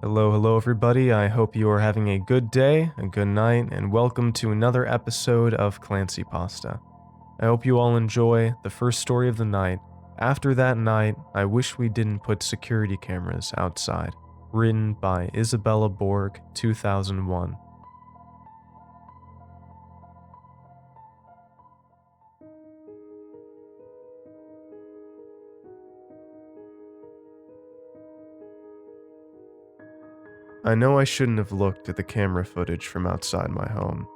Hello everybody. I hope you are having a good day, a good night, and welcome to another episode of ClancyPasta. I hope you all enjoy the first story of the night. After that night, I wish we didn't put security cameras outside. Written by Isabella Borg, 2001. I know I shouldn't have looked at the camera footage from outside my home.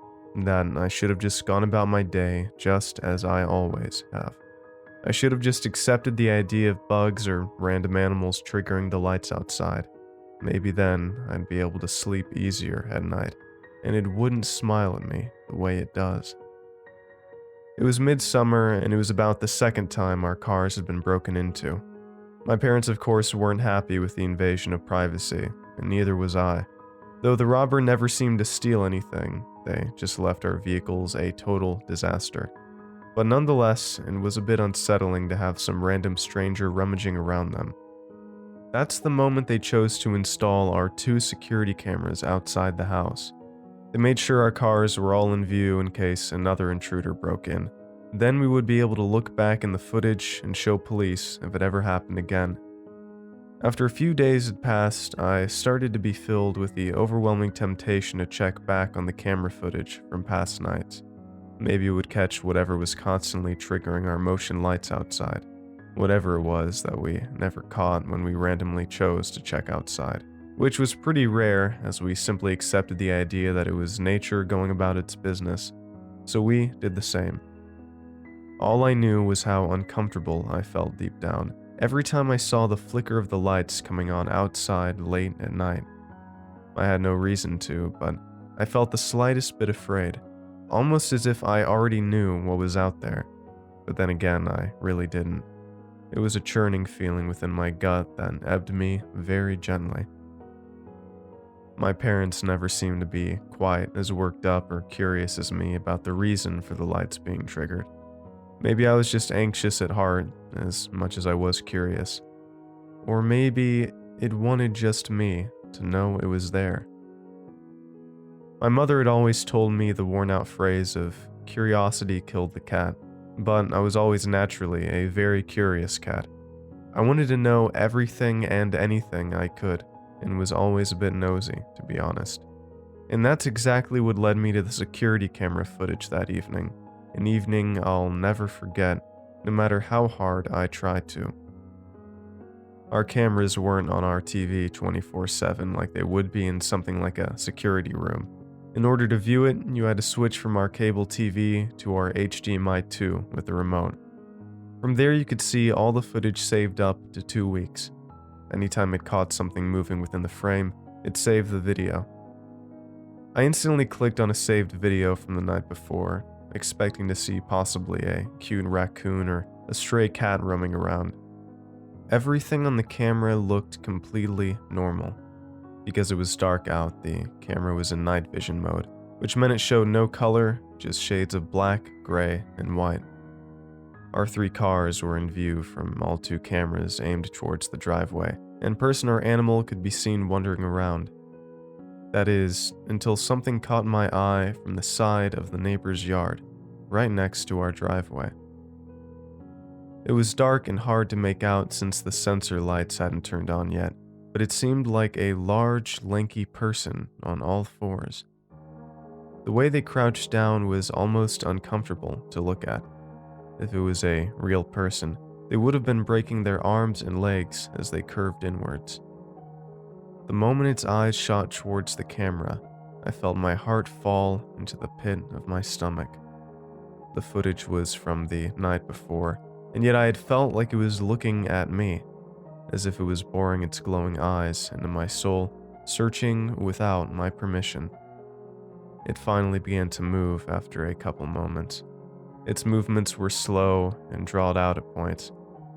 That I should have just gone about my day just as I always have. I should have just accepted the idea of bugs or random animals triggering the lights outside. Maybe then I'd be able to sleep easier at night, and it wouldn't smile at me the way it does. It was midsummer, and it was about the second time our cars had been broken into. My parents, of course, weren't happy with the invasion of privacy, and neither was I. Though the robber never seemed to steal anything, they just left our vehicles a total disaster. But nonetheless, it was a bit unsettling to have some random stranger rummaging around them. That's the moment they chose to install our 2 security cameras outside the house. They made sure our cars were all in view in case another intruder broke in. Then we would be able to look back in the footage and show police if it ever happened again. After a few days had passed, I started to be filled with the overwhelming temptation to check back on the camera footage from past nights. Maybe it would catch whatever was constantly triggering our motion lights outside, whatever it was that we never caught when we randomly chose to check outside, which was pretty rare as we simply accepted the idea that it was nature going about its business, so we did the same. All I knew was how uncomfortable I felt deep down every time I saw the flicker of the lights coming on outside late at night. I had no reason to, but I felt the slightest bit afraid, almost as if I already knew what was out there. But then again, I really didn't. It was a churning feeling within my gut that ebbed me very gently. My parents never seemed to be quite as worked up or curious as me about the reason for the lights being triggered. Maybe I was just anxious at heart as much as I was curious. Or maybe it wanted just me to know it was there. My mother had always told me the worn-out phrase of curiosity killed the cat, but I was always naturally a very curious cat. I wanted to know everything and anything I could, and was always a bit nosy, to be honest. And that's exactly what led me to the security camera footage that evening. An evening I'll never forget, no matter how hard I tried to. Our cameras weren't on our TV 24/7 like they would be in something like a security room. In order to view it, you had to switch from our cable TV to our HDMI 2 with the remote. From there you could see all the footage saved up to 2 weeks. Anytime it caught something moving within the frame, it saved the video. I instantly clicked on a saved video from the night before, expecting to see possibly a cute raccoon or a stray cat roaming around. Everything on the camera looked completely normal. Because it was dark out, the camera was in night vision mode, which meant it showed no color, just shades of black, gray, and white. Our 3 cars were in view from all 2 cameras aimed towards the driveway, and person or animal could be seen wandering around. That is, until something caught my eye from the side of the neighbor's yard, right next to our driveway. It was dark and hard to make out since the sensor lights hadn't turned on yet, but it seemed like a large, lanky person on all 4s. The way they crouched down was almost uncomfortable to look at. If it was a real person, they would have been breaking their arms and legs as they curved inwards. The moment its eyes shot towards the camera, I felt my heart fall into the pit of my stomach. The footage was from the night before, and yet I had felt like it was looking at me, as if it was boring its glowing eyes into my soul, searching without my permission. It finally began to move after a couple moments. Its movements were slow and drawn out at points.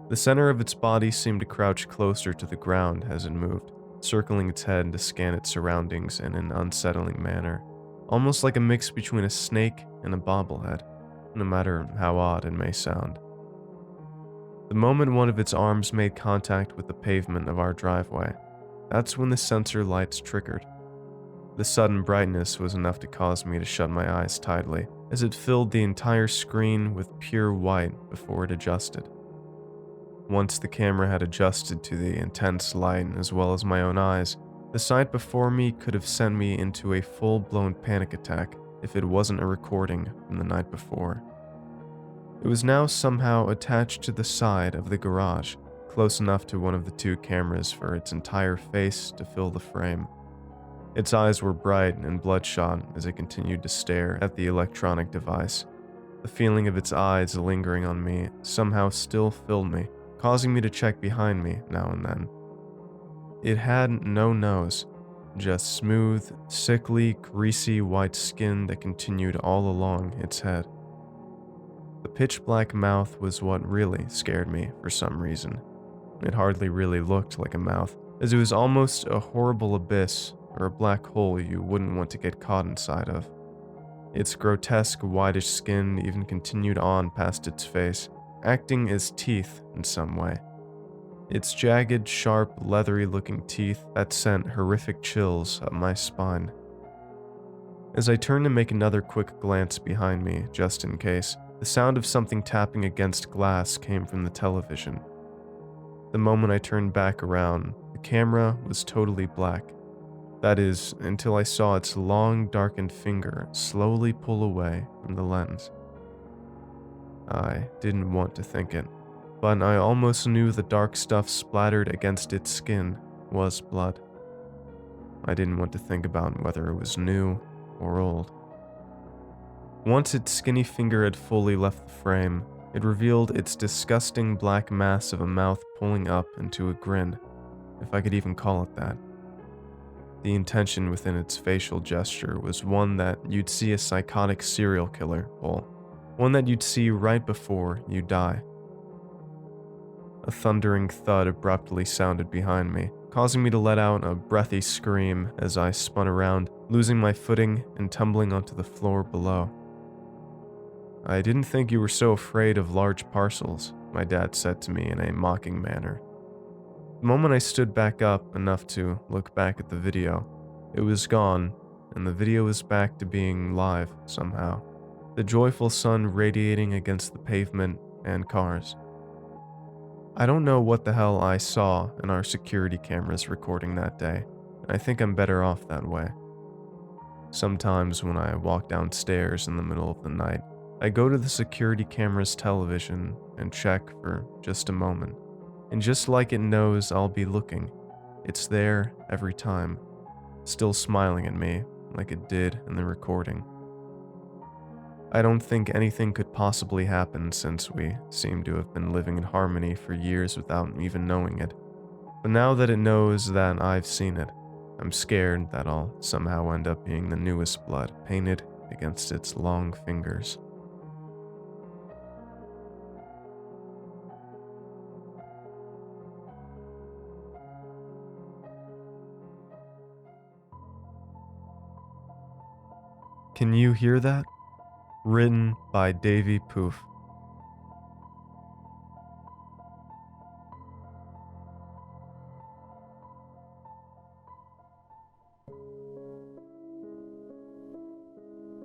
The center of its body seemed to crouch closer to the ground as it moved, circling its head to scan its surroundings in an unsettling manner, almost like a mix between a snake and a bobblehead, no matter how odd it may sound. The moment one of its arms made contact with the pavement of our driveway, That's when the sensor lights triggered. The sudden brightness was enough to cause me to shut my eyes tightly, as it filled the entire screen with pure white before it adjusted. Once the camera had adjusted to the intense light as well as my own eyes, the sight before me could have sent me into a full-blown panic attack if it wasn't a recording from the night before. It was now somehow attached to the side of the garage, close enough to one of the two cameras for its entire face to fill the frame. Its eyes were bright and bloodshot as it continued to stare at the electronic device. The feeling of its eyes lingering on me somehow still filled me, causing me to check behind me now and then. It had no nose, just smooth, sickly, greasy white skin that continued all along its head. The pitch-black mouth was what really scared me for some reason. It hardly really looked like a mouth, as it was almost a horrible abyss or a black hole you wouldn't want to get caught inside of. Its grotesque whitish skin even continued on past its face, acting as teeth in some way. Its jagged, sharp, leathery-looking teeth that sent horrific chills up my spine. As I turned to make another quick glance behind me, just in case, the sound of something tapping against glass came from the television. The moment I turned back around, the camera was totally black. That is, until I saw its long, darkened finger slowly pull away from the lens. I didn't want to think it, but I almost knew the dark stuff splattered against its skin was blood. I didn't want to think about whether it was new or old. Once its skinny finger had fully left the frame, it revealed its disgusting black mass of a mouth pulling up into a grin, if I could even call it that. The intention within its facial gesture was one that you'd see a psychotic serial killer pull, one that you'd see right before you die. A thundering thud abruptly sounded behind me, causing me to let out a breathy scream as I spun around, losing my footing and tumbling onto the floor below. "I didn't think you were so afraid of large parcels," my dad said to me in a mocking manner. The moment I stood back up enough to look back at the video, it was gone, and the video was back to being live somehow, the joyful sun radiating against the pavement and cars. I don't know what the hell I saw in our security cameras recording that day, and I think I'm better off that way. Sometimes when I walk downstairs in the middle of the night, I go to the security camera's television and check for just a moment. And just like it knows I'll be looking, it's there every time, still smiling at me like it did in the recording. I don't think anything could possibly happen since we seem to have been living in harmony for years without even knowing it. But now that it knows that I've seen it, I'm scared that I'll somehow end up being the newest blood painted against its long fingers. Can you hear that? Written by Davey-Poof.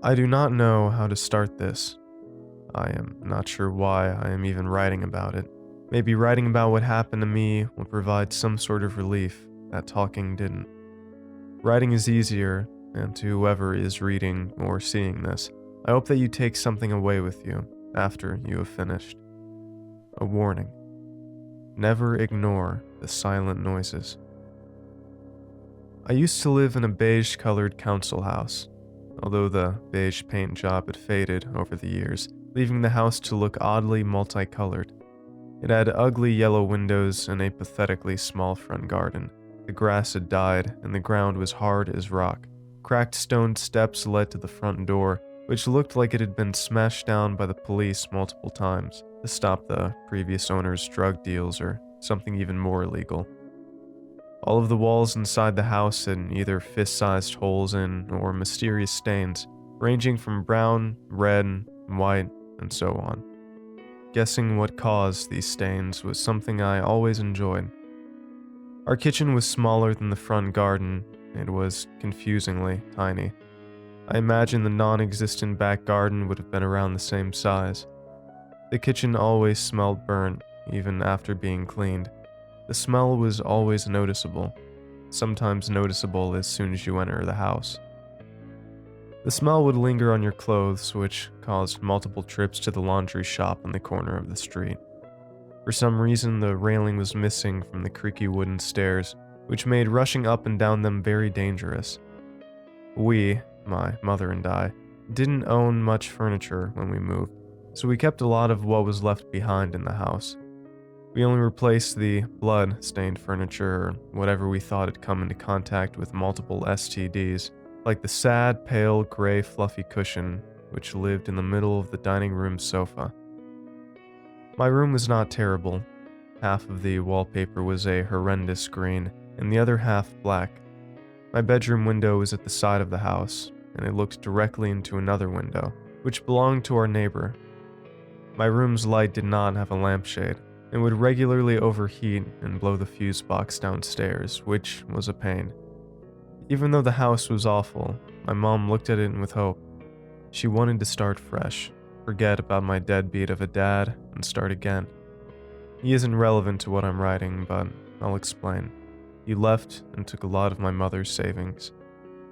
I do not know how to start this. I am not sure why I am even writing about it. Maybe writing about what happened to me will provide some sort of relief that talking didn't. Writing is easier, and to whoever is reading or seeing this, I hope that you take something away with you after you have finished. A warning. Never ignore the silent noises. I used to live in a beige-colored council house, although the beige paint job had faded over the years, leaving the house to look oddly multicolored. It had ugly yellow windows and a pathetically small front garden. The grass had died, and the ground was hard as rock. Cracked stone steps led to the front door, which looked like it had been smashed down by the police multiple times to stop the previous owner's drug deals or something even more illegal. All of the walls inside the house had either fist-sized holes in or mysterious stains, ranging from brown, red, white, and so on. Guessing what caused these stains was something I always enjoyed. Our kitchen was smaller than the front garden. It was confusingly tiny. I imagine the non-existent back garden would have been around the same size. The kitchen always smelled burnt, even after being cleaned. The smell was always noticeable, sometimes noticeable as soon as you enter the house. The smell would linger on your clothes, which caused multiple trips to the laundry shop on the corner of the street. For some reason, the railing was missing from the creaky wooden stairs, which made rushing up and down them very dangerous. We, my mother and I, didn't own much furniture when we moved, so we kept a lot of what was left behind in the house. We only replaced the blood-stained furniture or whatever we thought had come into contact with multiple STDs, like the sad, pale, gray, fluffy cushion which lived in the middle of the dining room sofa. My room was not terrible. Half of the wallpaper was a horrendous green, and the other half black. My bedroom window was at the side of the house, and it looked directly into another window, which belonged to our neighbor. My room's light did not have a lampshade, and would regularly overheat and blow the fuse box downstairs, which was a pain. Even though the house was awful, my mom looked at it with hope. She wanted to start fresh, forget about my deadbeat of a dad, and start again. He isn't relevant to what I'm writing, but I'll explain. He left and took a lot of my mother's savings.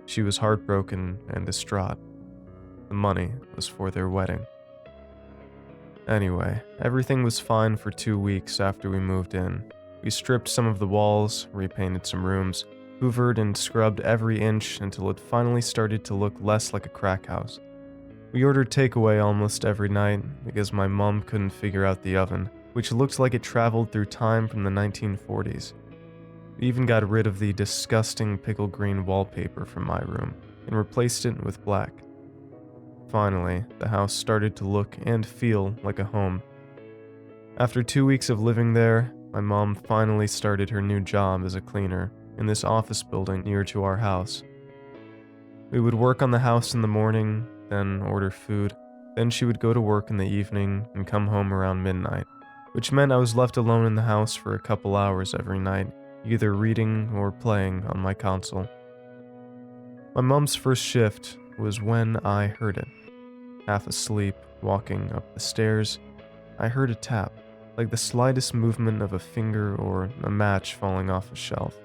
She was heartbroken and distraught. The money was for their wedding. Anyway, everything was fine for 2 weeks after we moved in. We stripped some of the walls, repainted some rooms, hoovered and scrubbed every inch until it finally started to look less like a crack house. We ordered takeaway almost every night because my mom couldn't figure out the oven, which looked like it traveled through time from the 1940s. We even got rid of the disgusting pickle green wallpaper from my room and replaced it with black. Finally, the house started to look and feel like a home. After 2 weeks of living there, my mom finally started her new job as a cleaner in this office building near to our house. We would work on the house in the morning, then order food, then she would go to work in the evening and come home around midnight, which meant I was left alone in the house for a couple hours every night, either reading or playing on my console. My mom's first shift was when I heard it. Half asleep, walking up the stairs, I heard a tap, like the slightest movement of a finger or a match falling off a shelf.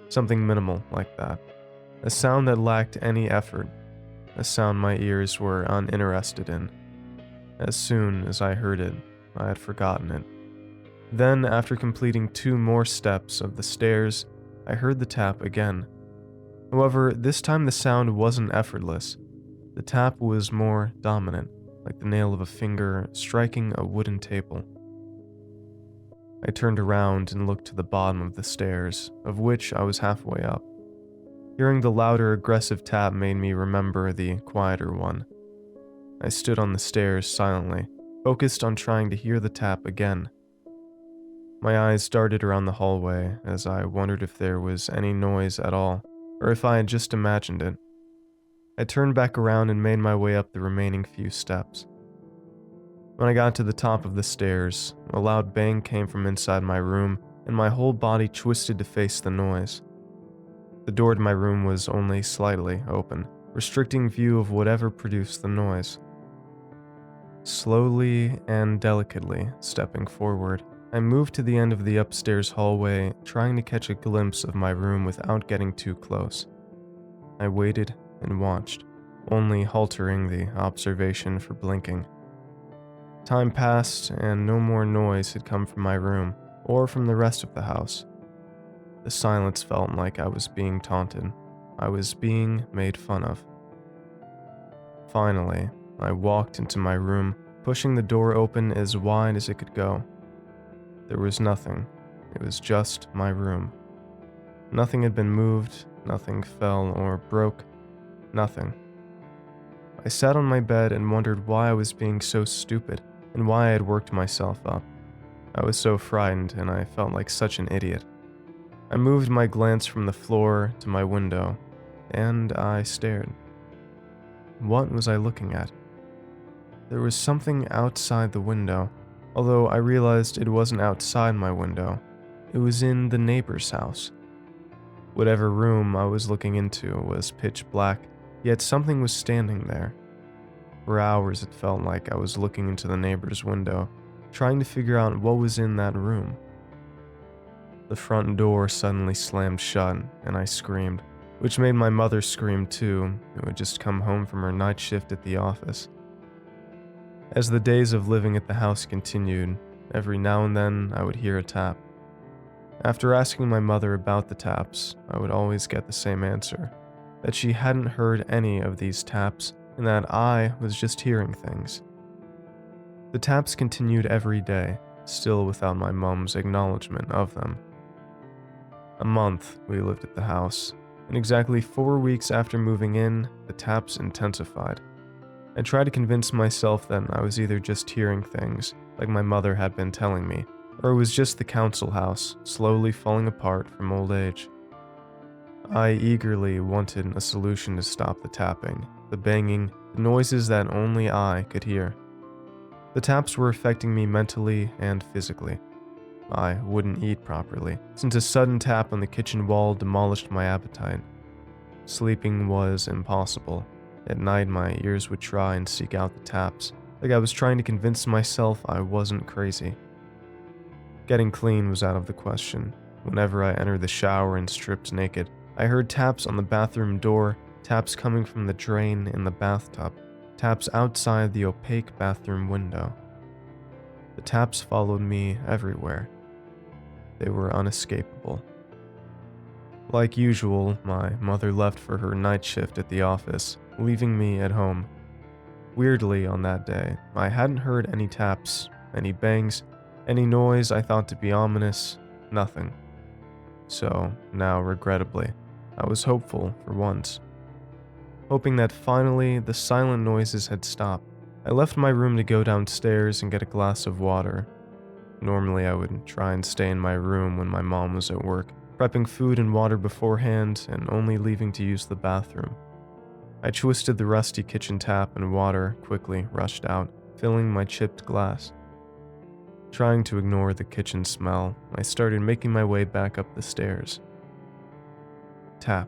Something minimal like that. A sound that lacked any effort. A sound my ears were uninterested in. As soon as I heard it, I had forgotten it. Then, after completing 2 more steps of the stairs, I heard the tap again. However, this time the sound wasn't effortless. The tap was more dominant, like the nail of a finger striking a wooden table. I turned around and looked to the bottom of the stairs, of which I was halfway up. Hearing the louder, aggressive tap made me remember the quieter one. I stood on the stairs silently, focused on trying to hear the tap again. My eyes darted around the hallway as I wondered if there was any noise at all, or if I had just imagined it. I turned back around and made my way up the remaining few steps. When I got to the top of the stairs, a loud bang came from inside my room, and my whole body twisted to face the noise. The door to my room was only slightly open, restricting view of whatever produced the noise. Slowly and delicately stepping forward, I moved to the end of the upstairs hallway, trying to catch a glimpse of my room without getting too close. I waited and watched, only halting the observation for blinking. Time passed, and no more noise had come from my room, or from the rest of the house. The silence felt like I was being taunted. I was being made fun of. Finally, I walked into my room, pushing the door open as wide as it could go. There was nothing. It was just my room. Nothing had been moved, nothing fell or broke, nothing. I sat on my bed and wondered why I was being so stupid and why I had worked myself up. I was so frightened and I felt like such an idiot. I moved my glance from the floor to my window, and I stared. What was I looking at? There was something outside the window, although I realized it wasn't outside my window. It was in the neighbor's house, Whatever room I was looking into was pitch black, yet something was standing there. For hours it felt like I was looking into the neighbor's window, trying to figure out what was in that room. The front door suddenly slammed shut, and I screamed, which made my mother scream too, who had just come home from her night shift at the office. As the days of living at the house continued, every now and then I would hear a tap. After asking my mother about the taps, I would always get the same answer, that she hadn't heard any of these taps and that I was just hearing things. The taps continued every day, still without my mom's acknowledgement of them. A month we lived at the house, and exactly 4 weeks after moving in, the taps intensified. I tried to convince myself that I was either just hearing things, like my mother had been telling me, or it was just the council house, slowly falling apart from old age. I eagerly wanted a solution to stop the tapping, the banging, the noises that only I could hear. The taps were affecting me mentally and physically. I wouldn't eat properly, since a sudden tap on the kitchen wall demolished my appetite. Sleeping was impossible. At night, my ears would try and seek out the taps, like I was trying to convince myself I wasn't crazy. Getting clean was out of the question. Whenever I entered the shower and stripped naked, I heard taps on the bathroom door, taps coming from the drain in the bathtub, taps outside the opaque bathroom window. The taps followed me everywhere. They were unescapable. Like usual, my mother left for her night shift at the office, leaving me at home. Weirdly, on that day, I hadn't heard any taps, any bangs, any noise I thought to be ominous, nothing. So, now regrettably, I was hopeful for once. Hoping that finally the silent noises had stopped, I left my room to go downstairs and get a glass of water. Normally I would try and stay in my room when my mom was at work, prepping food and water beforehand and only leaving to use the bathroom. I twisted the rusty kitchen tap and water quickly rushed out, filling my chipped glass. Trying to ignore the kitchen smell, I started making my way back up the stairs. Tap.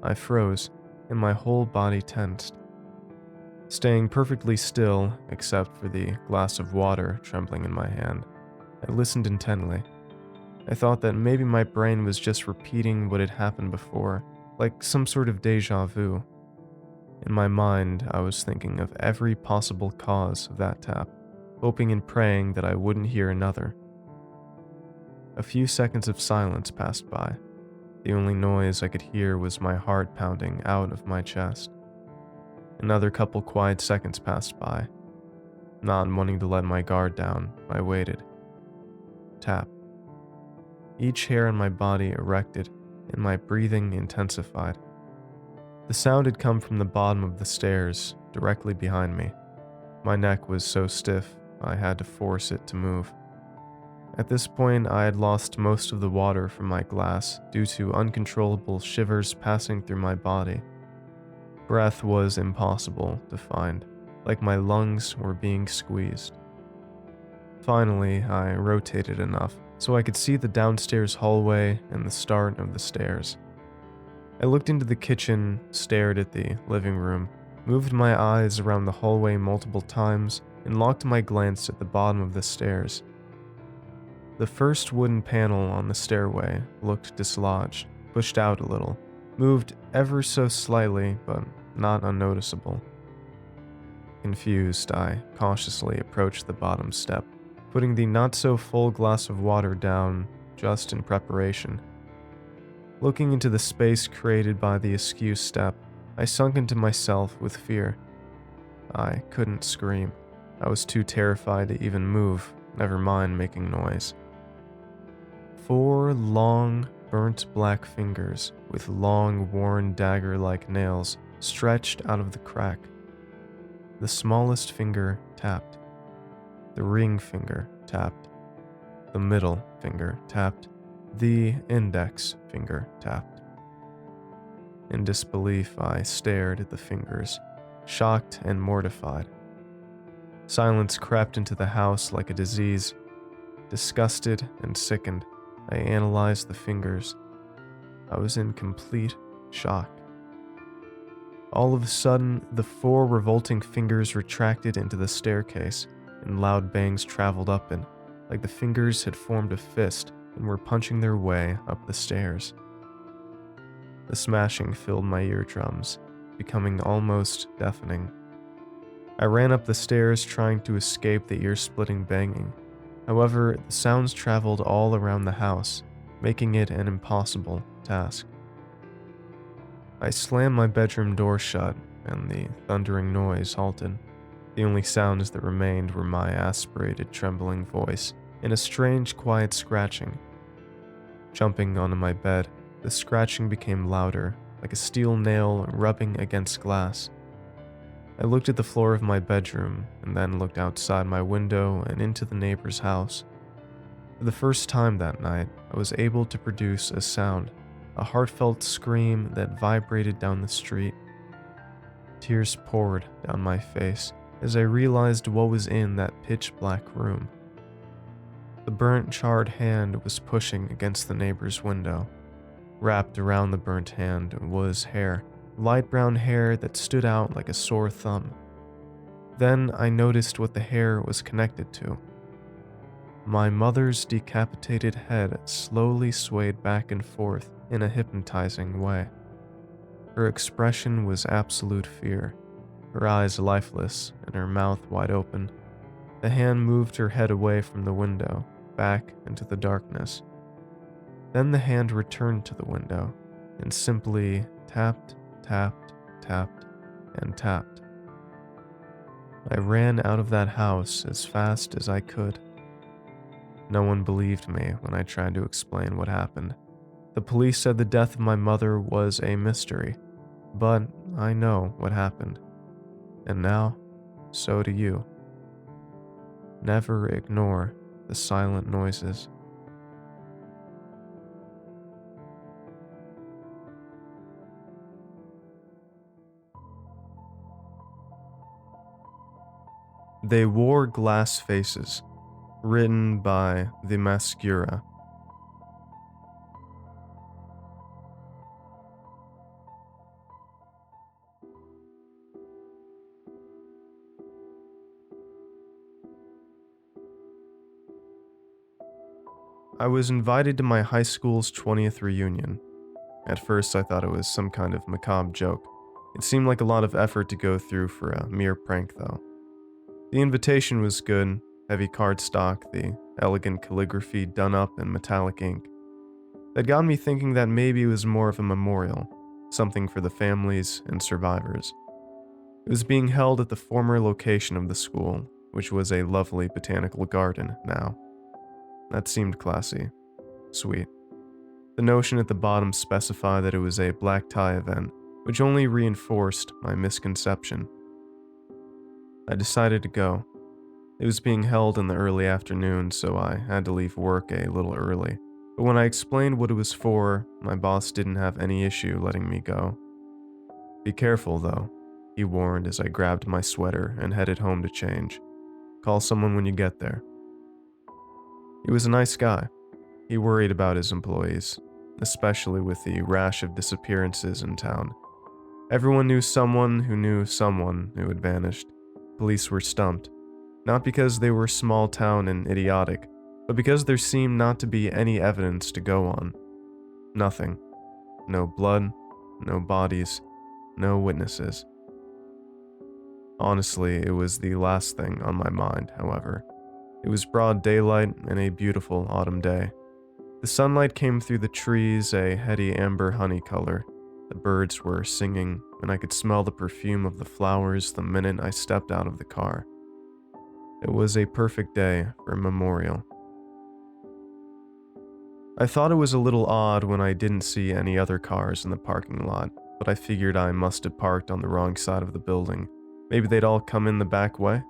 I froze, and my whole body tensed. Staying perfectly still, except for the glass of water trembling in my hand, I listened intently. I thought that maybe my brain was just repeating what had happened before, like some sort of deja vu. In my mind, I was thinking of every possible cause of that tap, hoping and praying that I wouldn't hear another. A few seconds of silence passed by. The only noise I could hear was my heart pounding out of my chest. Another couple quiet seconds passed by. Not wanting to let my guard down, I waited. Tap. Each hair on my body erected, and my breathing intensified. The sound had come from the bottom of the stairs, directly behind me. My neck was so stiff, I had to force it to move. At this point, I had lost most of the water from my glass due to uncontrollable shivers passing through my body. Breath was impossible to find, like my lungs were being squeezed. Finally, I rotated enough so I could see the downstairs hallway and the start of the stairs. I looked into the kitchen, stared at the living room, moved my eyes around the hallway multiple times, and locked my glance at the bottom of the stairs. The first wooden panel on the stairway looked dislodged, pushed out a little, moved ever so slightly, but not unnoticeable. Confused, I cautiously approached the bottom step, putting the not-so-full glass of water down, just in preparation. Looking into the space created by the askew step, I sunk into myself with fear. I couldn't scream. I was too terrified to even move, never mind making noise. 4 long, burnt black fingers with long, worn dagger-like nails stretched out of the crack. The smallest finger tapped. The ring finger tapped. The middle finger tapped. The index finger tapped. In disbelief, I stared at the fingers, shocked and mortified. Silence crept into the house like a disease. Disgusted and sickened, I analyzed the fingers. I was in complete shock. All of a sudden, the 4 revolting fingers retracted into the staircase, and loud bangs traveled up it, like the fingers had formed a fist and were punching their way up the stairs. The smashing filled my eardrums, becoming almost deafening. I ran up the stairs trying to escape the ear-splitting banging. However, the sounds traveled all around the house, making it an impossible task. I slammed my bedroom door shut, and the thundering noise halted. The only sounds that remained were my aspirated, trembling voice and a strange, quiet scratching. Jumping onto my bed, the scratching became louder, like a steel nail rubbing against glass. I looked at the floor of my bedroom, and then looked outside my window and into the neighbor's house. For the first time that night, I was able to produce a sound, a heartfelt scream that vibrated down the street. Tears poured down my face as I realized what was in that pitch-black room. The burnt, charred hand was pushing against the neighbor's window. Wrapped around the burnt hand was hair, light brown hair that stood out like a sore thumb. Then I noticed what the hair was connected to. My mother's decapitated head slowly swayed back and forth in a hypnotizing way. Her expression was absolute fear, her eyes lifeless and her mouth wide open. The hand moved her head away from the window, back into the darkness. Then the hand returned to the window and simply tapped, tapped, tapped, and tapped. I ran out of that house as fast as I could. No one believed me when I tried to explain what happened. The police said the death of my mother was a mystery, but I know what happened. And now, so do you. Never ignore the silent noises. They Wore Glass Faces, written by Themascura. I was invited to my high school's 20th reunion. At first, I thought it was some kind of macabre joke. It seemed like a lot of effort to go through for a mere prank, though. The invitation was good, heavy cardstock, the elegant calligraphy done up in metallic ink. That got me thinking that maybe it was more of a memorial, something for the families and survivors. It was being held at the former location of the school, which was a lovely botanical garden now. That seemed classy. Sweet. The notion at the bottom specified that it was a black tie event, which only reinforced my misconception. I decided to go. It was being held in the early afternoon, so I had to leave work a little early. But when I explained what it was for, my boss didn't have any issue letting me go. Be careful, though, he warned as I grabbed my sweater and headed home to change. Call someone when you get there. He was a nice guy. He worried about his employees, especially with the rash of disappearances in town. Everyone knew someone who had vanished. Police were stumped, not because they were small town and idiotic, but because there seemed not to be any evidence to go on. Nothing. No blood, no bodies, no witnesses. Honestly, it was the last thing on my mind, however. It was broad daylight and a beautiful autumn day. The sunlight came through the trees, a heady amber honey color. The birds were singing, and I could smell the perfume of the flowers the minute I stepped out of the car. It was a perfect day for a memorial. I thought it was a little odd when I didn't see any other cars in the parking lot, but I figured I must have parked on the wrong side of the building. Maybe they'd all come in the back way?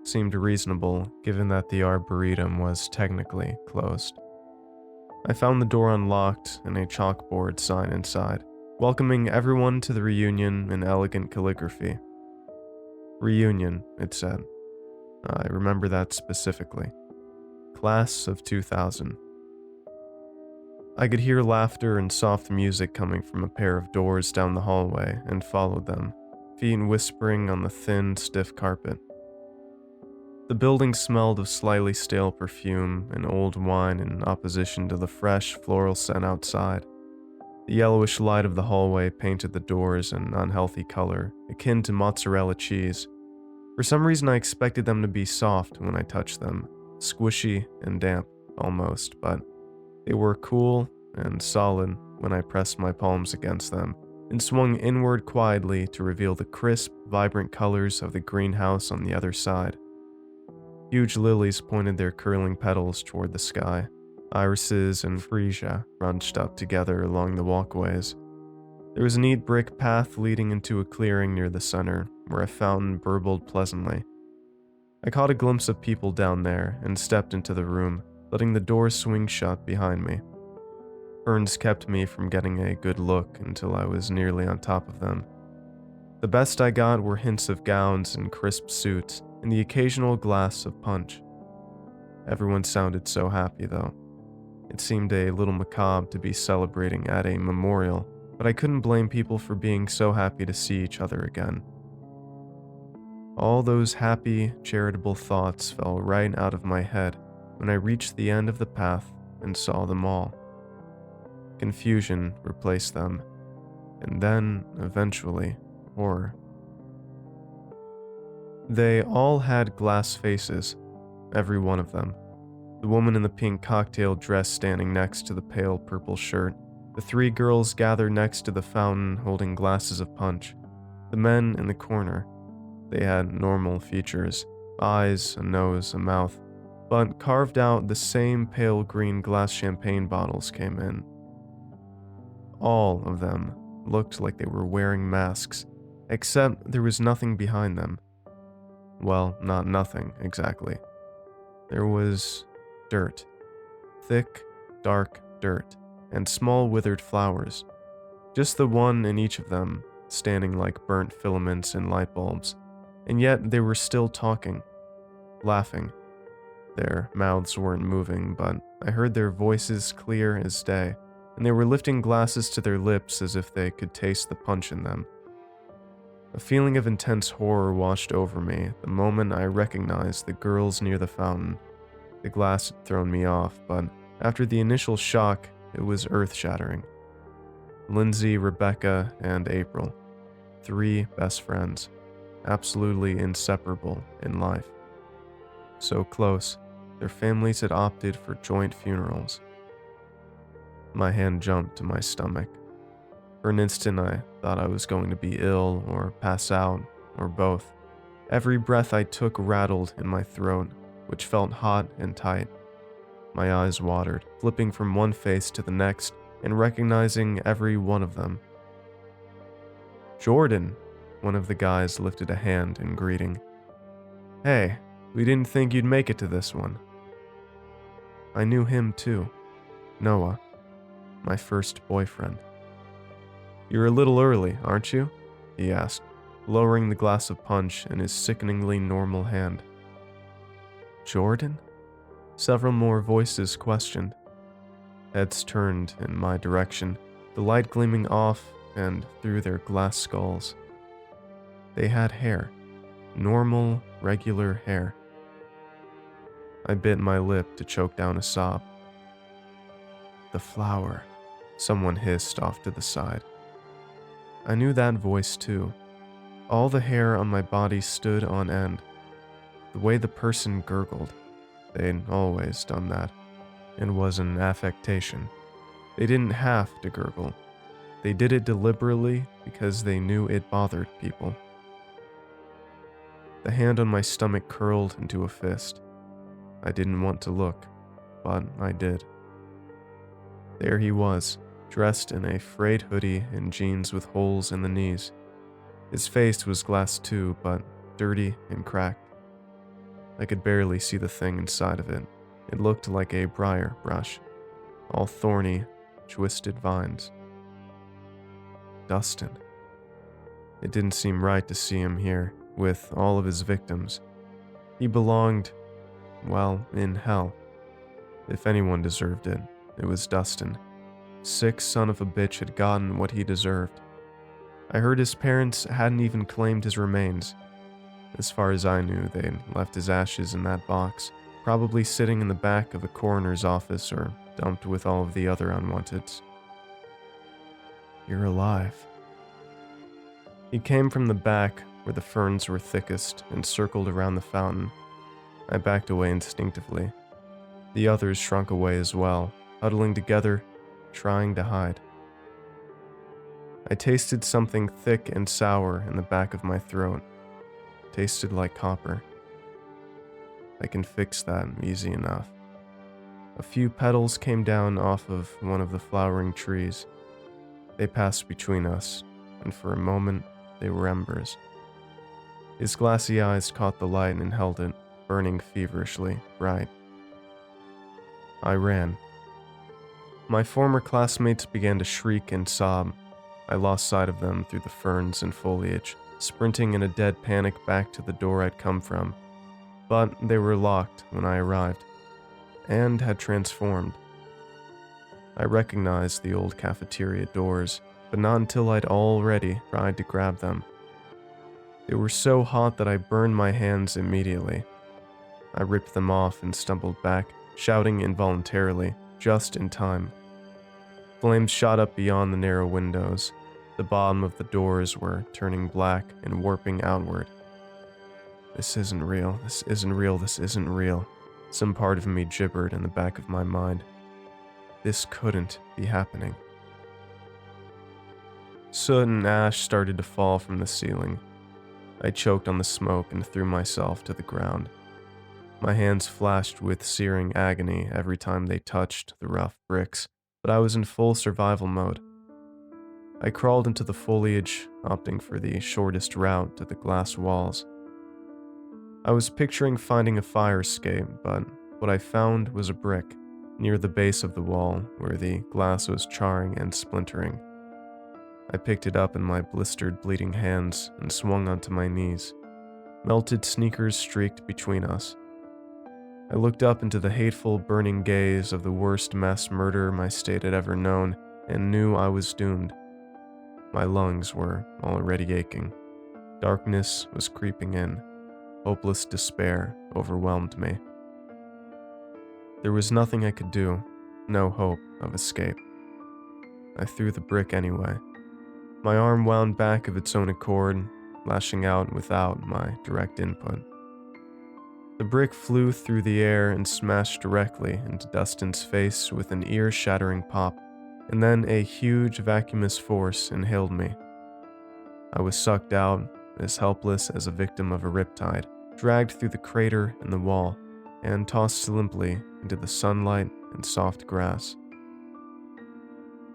Seemed reasonable, given that the arboretum was technically closed. I found the door unlocked and a chalkboard sign inside, welcoming everyone to the reunion in elegant calligraphy. Reunion, it said. I remember that specifically. Class of 2000. I could hear laughter and soft music coming from a pair of doors down the hallway and followed them, feet whispering on the thin, stiff carpet. The building smelled of slightly stale perfume and old wine in opposition to the fresh, floral scent outside. The yellowish light of the hallway painted the doors an unhealthy color, akin to mozzarella cheese. For some reason, I expected them to be soft when I touched them, squishy and damp, almost, but they were cool and solid when I pressed my palms against them and swung inward quietly to reveal the crisp, vibrant colors of the greenhouse on the other side. Huge lilies pointed their curling petals toward the sky. Irises and freesia bunched up together along the walkways. There was a neat brick path leading into a clearing near the center, where a fountain burbled pleasantly. I caught a glimpse of people down there and stepped into the room, letting the door swing shut behind me. Ferns kept me from getting a good look until I was nearly on top of them. The best I got were hints of gowns and crisp suits, and the occasional glass of punch. Everyone sounded so happy, though. It seemed a little macabre to be celebrating at a memorial, but I couldn't blame people for being so happy to see each other again. All those happy, charitable thoughts fell right out of my head when I reached the end of the path and saw them all. Confusion replaced them, and then, eventually, horror. They all had glass faces, every one of them. The woman in the pink cocktail dress standing next to the pale purple shirt, the three girls gathered next to the fountain holding glasses of punch, the men in the corner. They had normal features, eyes, a nose, a mouth, but carved out the same pale green glass champagne bottles came in. All of them looked like they were wearing masks, except there was nothing behind them. Well, not nothing, exactly. There was dirt. Thick, dark dirt, and small withered flowers. Just the one in each of them, standing like burnt filaments in light bulbs. And yet they were still talking, laughing. Their mouths weren't moving, but I heard their voices clear as day, and they were lifting glasses to their lips as if they could taste the punch in them. A feeling of intense horror washed over me the moment I recognized the girls near the fountain. The glass had thrown me off, but after the initial shock, it was earth-shattering. Lindsay, Rebecca, and April. 3 best friends. Absolutely inseparable in life. So close, their families had opted for joint funerals. My hand jumped to my stomach. For an instant, I thought I was going to be ill or pass out, or both. Every breath I took rattled in my throat, which felt hot and tight. My eyes watered, flipping from one face to the next and recognizing every one of them. "Jordan," one of the guys lifted a hand in greeting. "Hey, we didn't think you'd make it to this one." I knew him too. Noah, my first boyfriend. "You're a little early, aren't you?" he asked, lowering the glass of punch in his sickeningly normal hand. "Jordan?" Several more voices questioned. Heads turned in my direction, the light gleaming off and through their glass skulls. They had hair. Normal, regular hair. I bit my lip to choke down a sob. "The flower," someone hissed off to the side. I knew that voice too. All the hair on my body stood on end. The way the person gurgled. They'd always done that. It was an affectation. They didn't have to gurgle. They did it deliberately because they knew it bothered people. The hand on my stomach curled into a fist. I didn't want to look, but I did. There he was, dressed in a frayed hoodie and jeans with holes in the knees. His face was glass too, but dirty and cracked. I could barely see the thing inside of it. It looked like a briar brush, all thorny, twisted vines. Dustin. It didn't seem right to see him here, with all of his victims. He belonged, well, in hell. If anyone deserved it, it was Dustin. Sick son of a bitch had gotten what he deserved. I heard his parents hadn't even claimed his remains. As far as I knew, they'd left his ashes in that box, probably sitting in the back of a coroner's office or dumped with all of the other unwanteds. You're alive. He came from the back, where the ferns were thickest, and circled around the fountain. I backed away instinctively. The others shrunk away as well, huddling together, trying to hide. I tasted something thick and sour in the back of my throat. Tasted like copper. I can fix that easy enough. A few petals came down off of one of the flowering trees. They passed between us, and for a moment, they were embers. His glassy eyes caught the light and held it, burning feverishly bright. I ran. My former classmates began to shriek and sob. I lost sight of them through the ferns and foliage, sprinting in a dead panic back to the door I'd come from. But they were locked when I arrived, and had transformed. I recognized the old cafeteria doors, but not until I'd already tried to grab them. They were so hot that I burned my hands immediately. I ripped them off and stumbled back, shouting involuntarily, just in time. Flames shot up beyond the narrow windows. The bottom of the doors were turning black and warping outward. This isn't real, this isn't real, this isn't real. Some part of me gibbered in the back of my mind. This couldn't be happening. Soot and ash started to fall from the ceiling. I choked on the smoke and threw myself to the ground. My hands flashed with searing agony every time they touched the rough bricks, but I was in full survival mode. I crawled into the foliage, opting for the shortest route to the glass walls. I was picturing finding a fire escape, but what I found was a brick, near the base of the wall where the glass was charring and splintering. I picked it up in my blistered, bleeding hands and swung onto my knees. Melted sneakers streaked between us. I looked up into the hateful, burning gaze of the worst mass murder my state had ever known and knew I was doomed. My lungs were already aching. Darkness was creeping in. Hopeless despair overwhelmed me. There was nothing I could do, no hope of escape. I threw the brick anyway. My arm wound back of its own accord, lashing out without my direct input. The brick flew through the air and smashed directly into Dustin's face with an ear-shattering pop, and then a huge vacuumous force inhaled me. I was sucked out, as helpless as a victim of a riptide, dragged through the crater in the wall, and tossed limply into the sunlight and soft grass.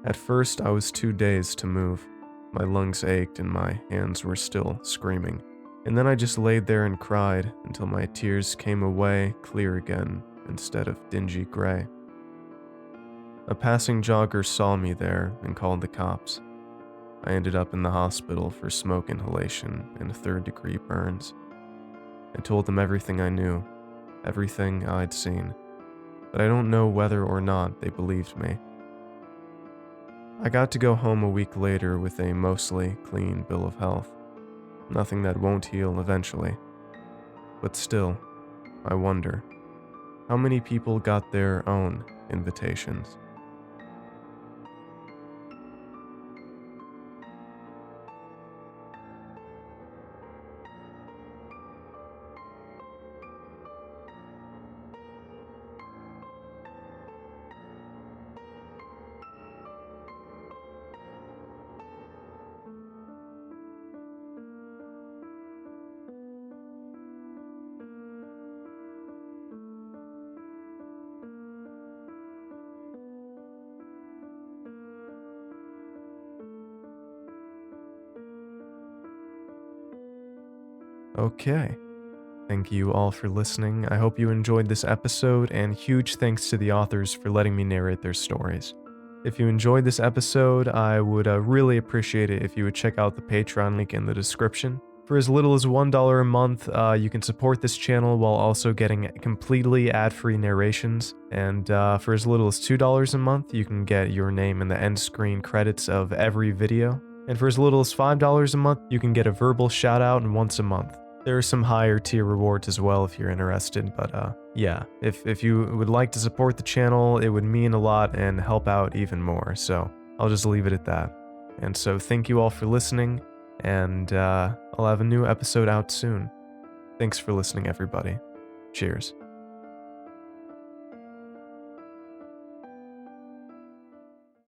At first, I was too dazed to move. My lungs ached and my hands were still screaming. And then I just laid there and cried until my tears came away clear again instead of dingy gray. A passing jogger saw me there and called the cops. I ended up in the hospital for smoke inhalation and third-degree burns. I told them everything I knew, everything I'd seen, but I don't know whether or not they believed me. I got to go home a week later with a mostly clean bill of health. Nothing that won't heal eventually. But still, I wonder, how many people got their own invitations? Okay. Thank you all for listening. I hope you enjoyed this episode, and huge thanks to the authors for letting me narrate their stories. If you enjoyed this episode, I would really appreciate it if you would check out the Patreon link in the description. For as little as $1 a month, you can support this channel while also getting completely ad-free narrations. And for as little as $2 a month, you can get your name in the end screen credits of every video. And for as little as $5 a month, you can get a verbal shout-out once a month. There are some higher tier rewards as well if you're interested, but yeah, if you would like to support the channel, it would mean a lot and help out even more, so I'll just leave it at that. And so thank you all for listening, and I'll have a new episode out soon. Thanks for listening, everybody. Cheers.